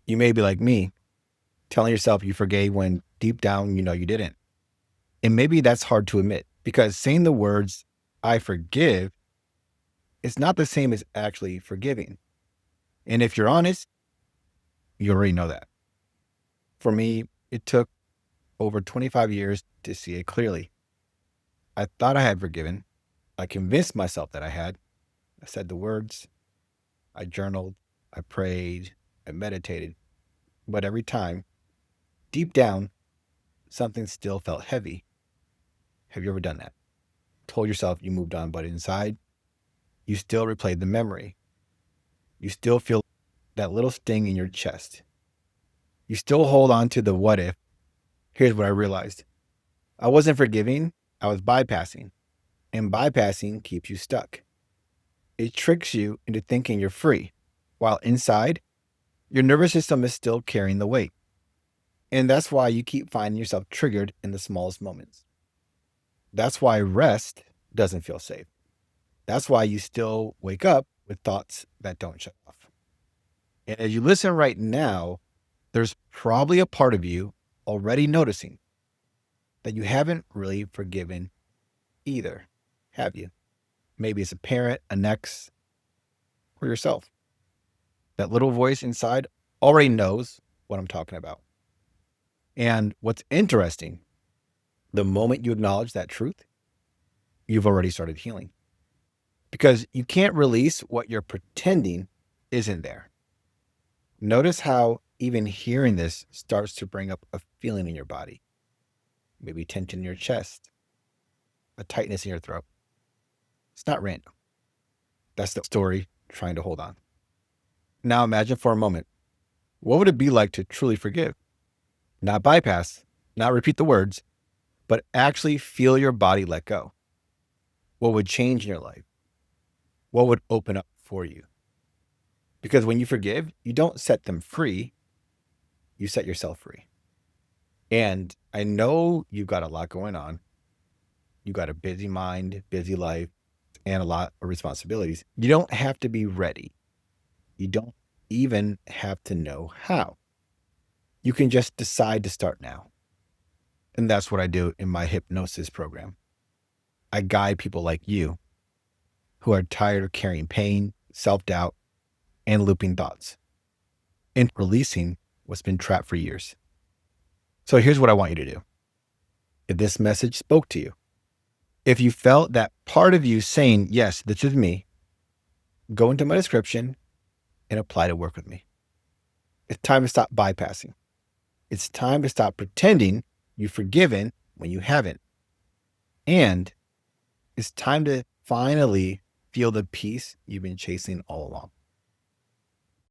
You may be like me, telling yourself you forgave when deep down you know you didn't. And maybe that's hard to admit because saying the words, I forgive, is not the same as actually forgiving. And if you're honest, you already know that. For me, it took over 25 years to see it clearly. I thought I had forgiven. I convinced myself that I had. I said the words, I journaled, I prayed, I meditated. But every time, deep down, something still felt heavy. Have you ever done that? Told yourself you moved on, but inside, you still replayed the memory. You still feel that little sting in your chest. You still hold on to the what if. Here's what I realized. I wasn't forgiving, I was bypassing. And bypassing keeps you stuck. It tricks you into thinking you're free, while inside, your nervous system is still carrying the weight. And that's why you keep finding yourself triggered in the smallest moments. That's why rest doesn't feel safe. That's why you still wake up with thoughts that don't shut off. And as you listen right now, there's probably a part of you already noticing that you haven't really forgiven either, have you? Maybe it's a parent, an ex, or yourself. That little voice inside already knows what I'm talking about. And what's interesting, the moment you acknowledge that truth, you've already started healing because you can't release what you're pretending isn't there. Notice how even hearing this starts to bring up a feeling in your body, maybe tension in your chest, a tightness in your throat. It's not random. That's the story trying to hold on. Now imagine for a moment, what would it be like to truly forgive? Not bypass, not repeat the words, but actually feel your body let go. What would change in your life? What would open up for you? Because when you forgive, you don't set them free, you set yourself free. And I know you've got a lot going on. You've got a busy mind, busy life, and a lot of responsibilities. You don't have to be ready. You don't even have to know how. You can just decide to start now. And that's what I do in my hypnosis program. I guide people like you who are tired of carrying pain, self-doubt, and looping thoughts and releasing what's been trapped for years. So here's what I want you to do. If this message spoke to you, if you felt that part of you saying, yes, this is me, go into my description and apply to work with me. It's time to stop bypassing. It's time to stop pretending you've forgiven when you haven't. And it's time to finally feel the peace you've been chasing all along.